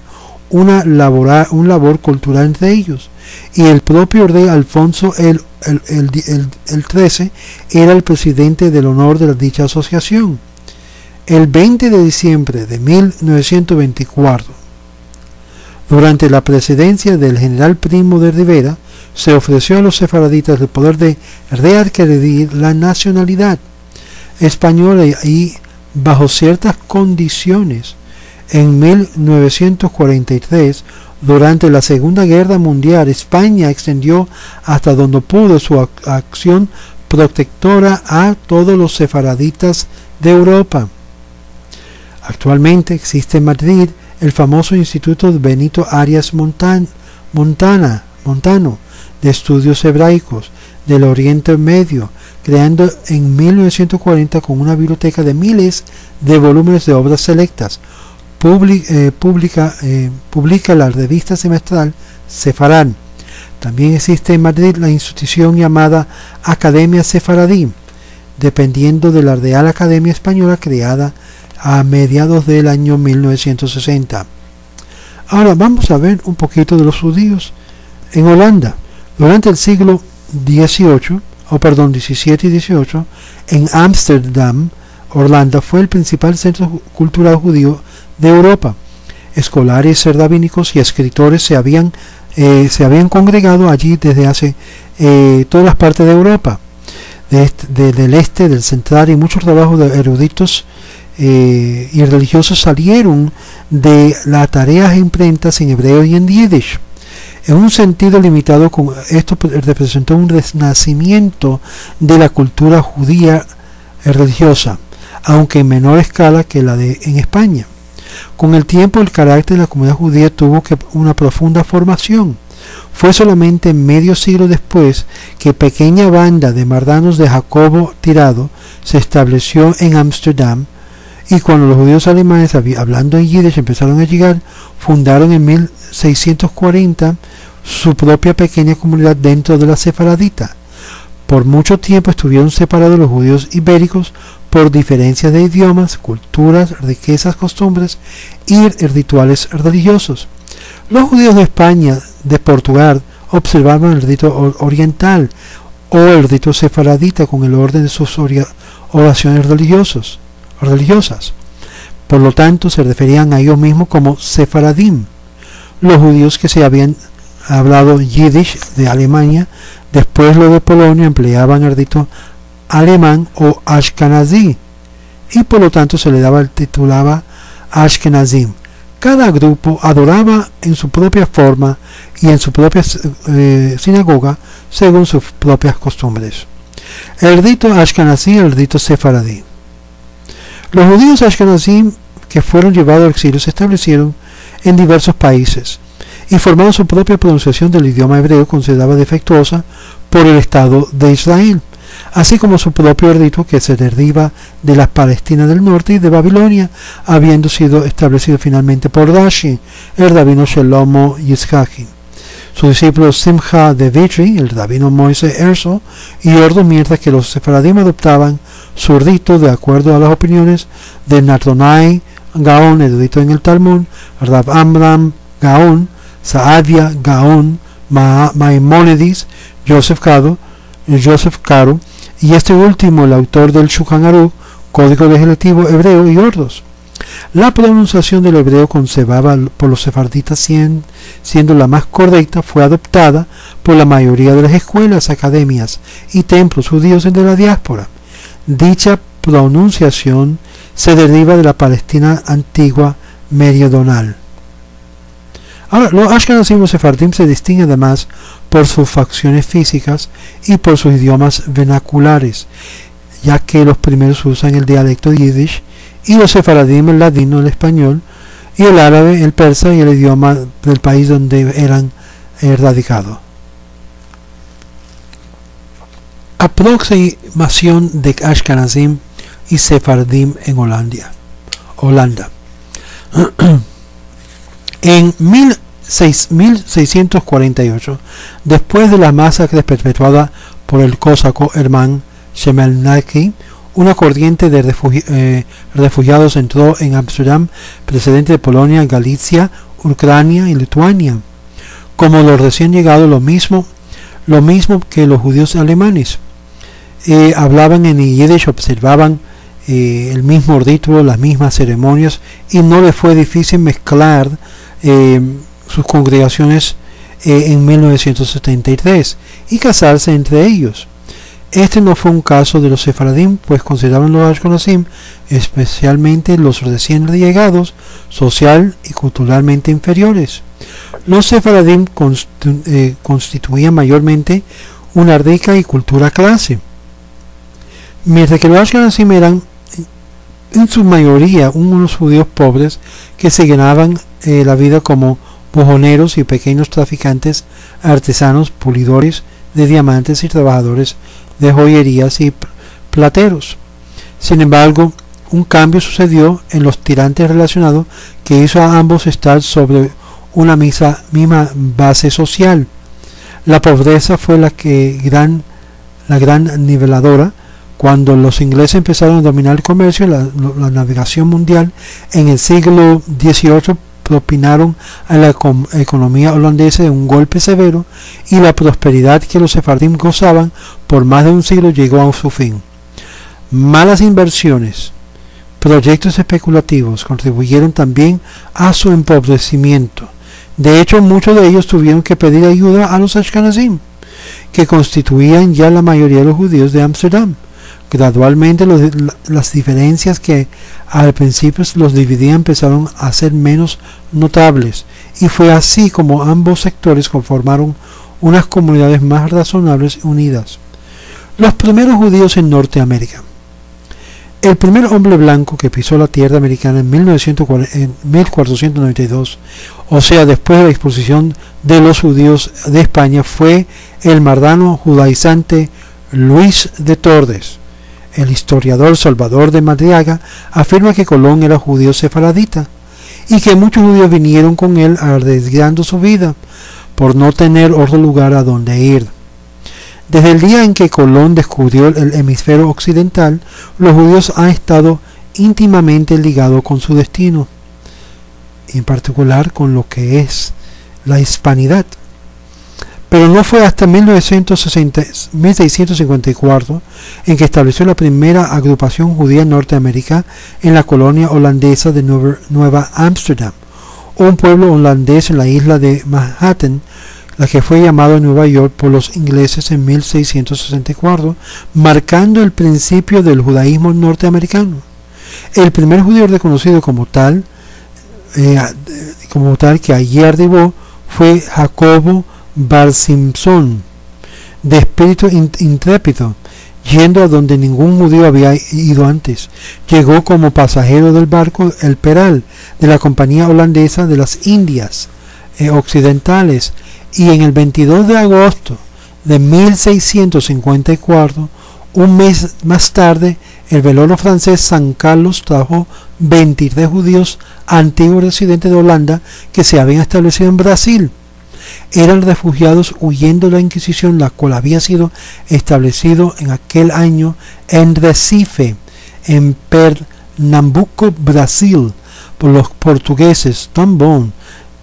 un labor cultural entre ellos. Y el propio rey Alfonso el XIII era el presidente del honor de dicha asociación. El 20 de diciembre de 1924, durante la presidencia del general Primo de Rivera, se ofreció a los sefaraditas el poder de readquirir la nacionalidad española y bajo ciertas condiciones. En 1943, durante la Segunda Guerra Mundial, España extendió hasta donde pudo su acción protectora a todos los sefaraditas de Europa. Actualmente existe en Madrid el famoso Instituto de Benito Arias Montano de Estudios Hebraicos del Oriente Medio, creando en 1940 con una biblioteca de miles de volúmenes de obras selectas. Publica la revista semestral Sefarán. También existe en Madrid la institución llamada Academia Sefaradí, dependiendo de la Real Academia Española, creada a mediados del año 1960. Ahora vamos a ver un poquito de los judíos en Holanda. Durante el siglo XVII y XVIII, en Ámsterdam, Holanda fue el principal centro cultural judío de Europa. Escolares rabínicos y escritores se habían congregado allí desde hace todas las partes de Europa, del este, del central, y muchos trabajos de eruditos y religiosos salieron de las tareas imprentas en hebreo y en yiddish. En un sentido limitado, esto representó un renacimiento de la cultura judía religiosa, aunque en menor escala que la en España. Con el tiempo, el carácter de la comunidad judía tuvo una profunda formación. Fue solamente medio siglo después que pequeña banda de mardanos de Jacobo Tirado se estableció en Ámsterdam, y cuando los judíos alemanes, hablando en yiddish, empezaron a llegar, fundaron en 1640 su propia pequeña comunidad dentro de la sefaradita. Por mucho tiempo estuvieron separados los judíos ibéricos por diferencias de idiomas, culturas, riquezas, costumbres y rituales religiosos. Los judíos de España, de Portugal, observaban el rito oriental o el rito sefaradita con el orden de sus oraciones religiosas. Por lo tanto, se referían a ellos mismos como sefaradim. Los judíos que se habían hablado yiddish de Alemania, después lo de Polonia, empleaban el rito alemán o ashkenazí, y por lo tanto se le titulaba ashkenazim. Cada grupo adoraba en su propia forma y en su propia sinagoga según sus propias costumbres. El rito ashkenazí y el rito sefaradí. Los judíos ashkenazim que fueron llevados al exilio se establecieron en diversos países y formaron su propia pronunciación del idioma hebreo, considerada defectuosa por el Estado de Israel, así como su propio rito, que se deriva de la Palestina del norte y de Babilonia, habiendo sido establecido finalmente por Rashi, el rabino Shlomo Yitzhaki. Su discípulo Simcha de Vitry, el rabino Moisés Herzl y otros, mientras que los sefaradim adoptaban su rito de acuerdo a las opiniones de Natronai Gaón, erudito en el Talmud, Rab Amram Gaón, Saadia Gaón, Maimónides, Joseph Caro, y este último el autor del Shulchan Aruch, código legislativo hebreo y ordos. La pronunciación del hebreo conservada por los sefarditas siendo la más correcta fue adoptada por la mayoría de las escuelas, academias y templos judíos de la diáspora. Dicha pronunciación se deriva de la Palestina antigua meridional. Ahora, los Ashkenazim y los Sefardim se distinguen además por sus facciones físicas y por sus idiomas vernaculares, ya que los primeros usan el dialecto yiddish y los sefaradim el ladino, el español, y el árabe, el persa y el idioma del país donde eran radicados. Aproximación de Ashkenazim y Sefaradim en Holanda. En 1648, después de la masacre perpetuada por el cosaco Hermann Shemelnaki, una corriente de refugiados entró en Ámsterdam, precedente de Polonia, Galicia, Ucrania y Lituania. Como los recién llegados, lo mismo que los judíos alemanes. Hablaban en Yiddish, observaban el mismo ritual, las mismas ceremonias, y no les fue difícil mezclar sus congregaciones en 1973 y casarse entre ellos. Este no fue un caso de los sefaradim, pues consideraban los ashkenazim, especialmente los recién llegados, social y culturalmente inferiores. Los sefaradim constituían mayormente una rica y cultura clase, mientras que los ashkenazim eran en su mayoría unos judíos pobres que se ganaban la vida como buhoneros y pequeños traficantes, artesanos, pulidores de diamantes y trabajadores de joyerías y plateros. Sin embargo, un cambio sucedió en los tirantes relacionados que hizo a ambos estar sobre una misma base social. La pobreza fue la gran niveladora. Cuando los ingleses empezaron a dominar el comercio, la navegación mundial en el siglo XVIII, propinaron a la economía holandesa un golpe severo, y la prosperidad que los sefardim gozaban por más de un siglo llegó a su fin. Malas inversiones, proyectos especulativos contribuyeron también a su empobrecimiento. De hecho, muchos de ellos tuvieron que pedir ayuda a los ashkenazim, que constituían ya la mayoría de los judíos de Ámsterdam. Gradualmente las diferencias que al principio los dividían empezaron a ser menos notables, y fue así como ambos sectores conformaron unas comunidades más razonables y unidas. Los primeros judíos en Norteamérica. El primer hombre blanco que pisó la tierra americana en 1492, o sea, después de la expulsión de los judíos de España, fue el marrano judaizante Luis de Tordes. El historiador Salvador de Madriaga afirma que Colón era judío sefaradita y que muchos judíos vinieron con él arriesgando su vida por no tener otro lugar a donde ir. Desde el día en que Colón descubrió el hemisferio occidental, los judíos han estado íntimamente ligados con su destino, en particular con lo que es la hispanidad. Pero no fue hasta 1654 en que estableció la primera agrupación judía en Norteamérica en la colonia holandesa de Nueva Ámsterdam, un pueblo holandés en la isla de Manhattan, la que fue llamado Nueva York por los ingleses en 1664, marcando el principio del judaísmo norteamericano. El primer judío reconocido como tal que allí arribó fue Jacobo Bar Simpson, de espíritu intrépido, yendo a donde ningún judío había ido antes. Llegó como pasajero del barco El Peral de la Compañía Holandesa de las Indias Occidentales, y en el 22 de agosto de 1654, un mes más tarde, el velorio francés San Carlos trajo 23 judíos antiguos residentes de Holanda que se habían establecido en Brasil. Eran refugiados huyendo de la Inquisición, la cual había sido establecido en aquel año en Recife, en Pernambuco, Brasil, por los portugueses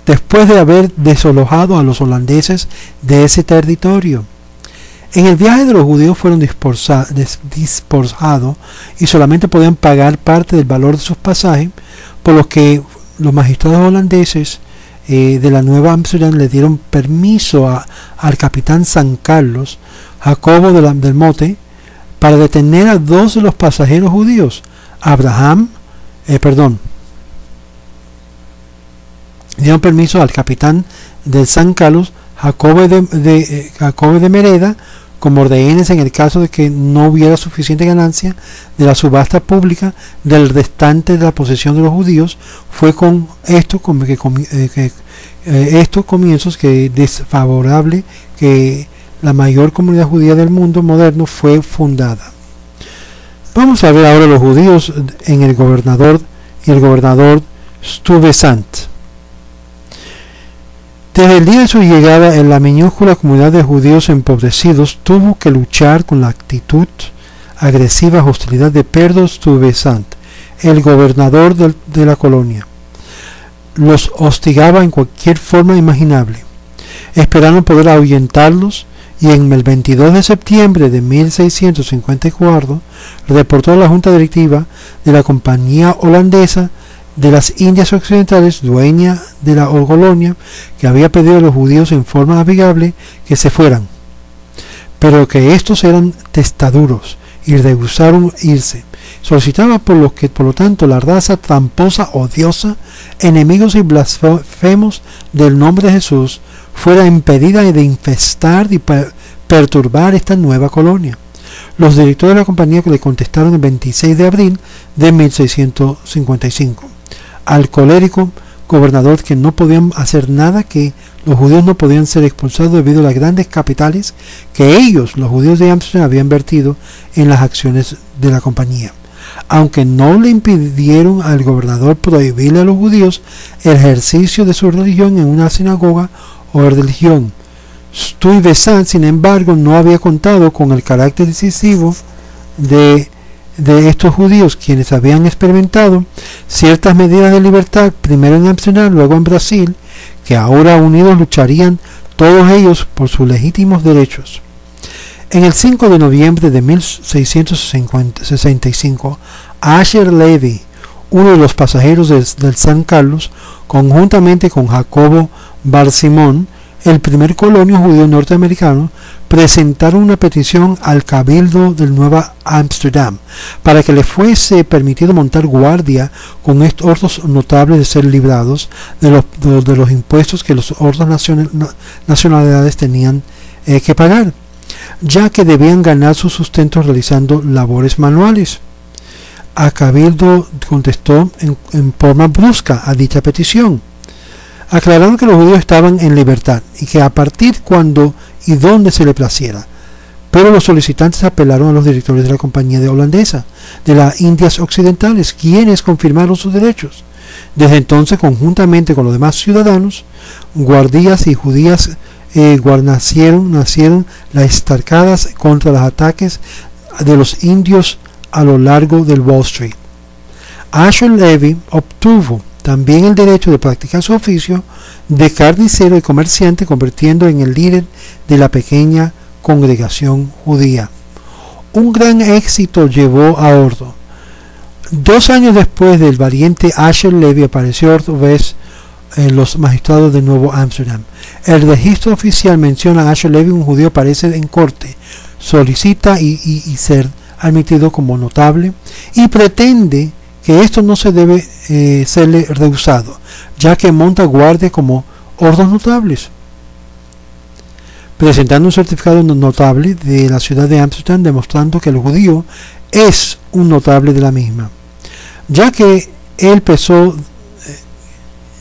después de haber desalojado a los holandeses de ese territorio. En el viaje de los judíos fueron despojados y solamente podían pagar parte del valor de sus pasajes, por lo que los magistrados holandeses de la Nueva Ámsterdam le dieron permiso al capitán San Carlos, Jacobo del Mote, para detener a dos de los pasajeros judíos, dieron permiso al capitán del San Carlos, Jacobo de Mereda, como rehenes en el caso de que no hubiera suficiente ganancia de la subasta pública del restante de la posesión de los judíos. Fue con estos comienzos que desfavorable que la mayor comunidad judía del mundo moderno fue fundada. Vamos a ver ahora los judíos en el gobernador Stuyvesant. Desde el día de su llegada, en la minúscula comunidad de judíos empobrecidos tuvo que luchar con la actitud agresiva hostilidad de Pedro Stuyvesant, el gobernador de la colonia. Los hostigaba en cualquier forma imaginable. Esperaron poder ahuyentarlos, y en el 22 de septiembre de 1654 reportó a la junta directiva de la compañía holandesa de las Indias Occidentales, dueña de la colonia, que había pedido a los judíos en forma amigable que se fueran, pero que estos eran testarudos y rehusaron irse. Solicitaba por lo tanto la raza tramposa, odiosa, enemigos y blasfemos del nombre de Jesús, fuera impedida de infestar y perturbar esta nueva colonia. Los directores de la compañía le contestaron el 26 de abril de 1655 al colérico gobernador que no podían hacer nada, que los judíos no podían ser expulsados debido a las grandes capitales que ellos, los judíos de Ámsterdam, habían vertido en las acciones de la compañía. Aunque no le impidieron al gobernador prohibirle a los judíos el ejercicio de su religión en una sinagoga o religión, Stuyvesant, sin embargo, no había contado con el carácter decisivo de estos judíos, quienes habían experimentado ciertas medidas de libertad, primero en Ámsterdam, luego en Brasil, que ahora unidos lucharían todos ellos por sus legítimos derechos. En el 5 de noviembre de 1665, Asher Levy, uno de los pasajeros del San Carlos, conjuntamente con Jacobo Bar-Simón, el primer colono judío norteamericano, presentaron una petición al Cabildo del Nueva Ámsterdam para que le fuese permitido montar guardia con estos otros notables de ser librados de los impuestos que los otras nacionalidades tenían que pagar, ya que debían ganar su sustento realizando labores manuales. A Cabildo contestó en forma brusca a dicha petición. Aclararon que los judíos estaban en libertad y que a partir cuando y donde se le placiera, pero los solicitantes apelaron a los directores de la compañía holandesa de las Indias Occidentales, quienes confirmaron sus derechos. Desde entonces, conjuntamente con los demás ciudadanos, guardias y judías nacieron las estancadas contra los ataques de los indios a lo largo del Wall Street. Asher Levy obtuvo también el derecho de practicar su oficio de carnicero y comerciante, convirtiendo en el líder de la pequeña congregación judía. Un gran éxito llevó a Ordo. 2 años después del valiente Asher Levy apareció otra vez en los magistrados de Nuevo Ámsterdam. El registro oficial menciona a Asher Levy, un judío, aparece en corte, solicita y ser admitido como notable y pretende que esto no se debe serle rehusado, ya que monta guardia como otros notables, presentando un certificado notable de la ciudad de Ámsterdam demostrando que el judío es un notable de la misma, ya que el peso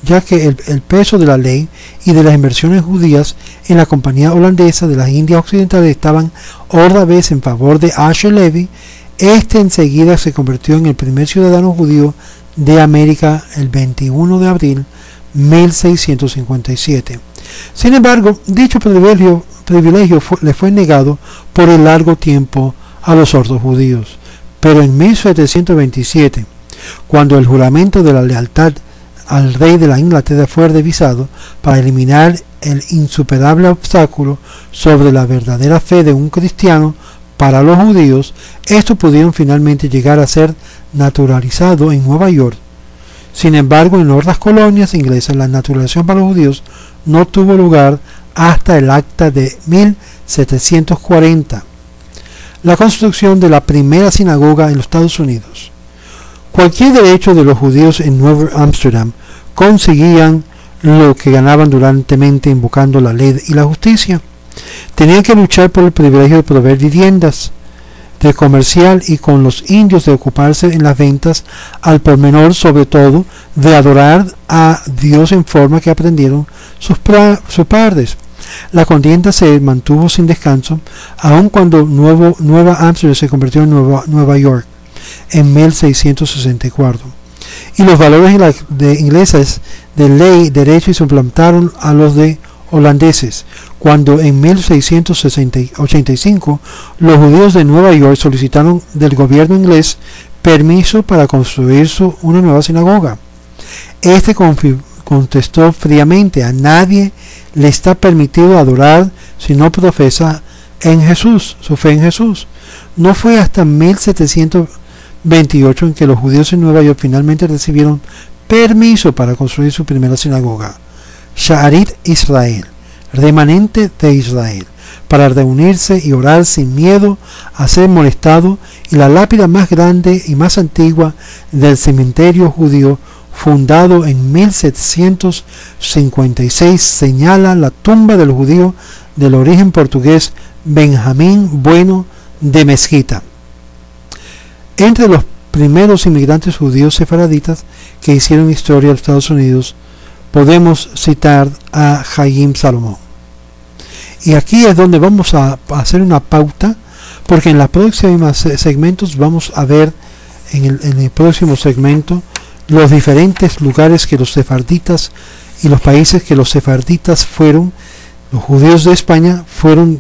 de la ley y de las inversiones judías en la compañía holandesa de las Indias Occidentales estaban otra vez en favor de Asher Levy. Este enseguida se convirtió en el primer ciudadano judío de América el 21 de abril de 1657. Sin embargo, dicho privilegio le fue negado por el largo tiempo a los otros judíos. Pero en 1727, cuando el juramento de la lealtad al rey de la Inglaterra fue revisado para eliminar el insuperable obstáculo sobre la verdadera fe de un cristiano para los judíos, estos pudieron finalmente llegar a ser naturalizados en Nueva York. Sin embargo, en otras colonias inglesas la naturalización para los judíos no tuvo lugar hasta el acta de 1740. La construcción de la primera sinagoga en los Estados Unidos. Cualquier derecho de los judíos en Nuevo Ámsterdam conseguían lo que ganaban durantemente invocando la ley y la justicia. Tenían que luchar por el privilegio de proveer viviendas, de comercial y con los indios de ocuparse en las ventas al por menor, sobre todo de adorar a Dios en forma que aprendieron sus padres. La contienda se mantuvo sin descanso, aun cuando Nueva Ámsterdam se convirtió en Nueva York en 1664. Y los valores ingleses de ley, derecho y se implantaron a los de holandeses, cuando en 1685 los judíos de Nueva York solicitaron del gobierno inglés permiso para construir una nueva sinagoga. Este contestó fríamente: a nadie le está permitido adorar si no profesa en Jesús, su fe en Jesús. No fue hasta 1728 en que los judíos en Nueva York finalmente recibieron permiso para construir su primera sinagoga, Sha'arit Israel, remanente de Israel, para reunirse y orar sin miedo a ser molestado, y la lápida más grande y más antigua del cementerio judío, fundado en 1756, señala la tumba del judío del origen portugués Benjamín Bueno de Mezquita. Entre los primeros inmigrantes judíos sefaraditas que hicieron historia en los Estados Unidos, podemos citar a Haim Salomón. Y aquí es donde vamos a hacer una pauta, porque en los próximos segmentos vamos a ver en el próximo segmento los diferentes lugares que los sefarditas y los países que los sefarditas fueron, los judíos de España fueron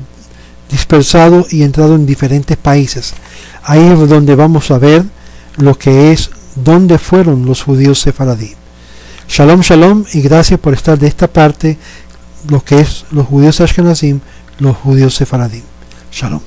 dispersados y entrados en diferentes países. Ahí es donde vamos a ver lo que es dónde fueron los judíos sefaradí. Shalom, shalom, y gracias por estar de esta parte, lo que es los judíos ashkenazim, los judíos sefaradí. Shalom.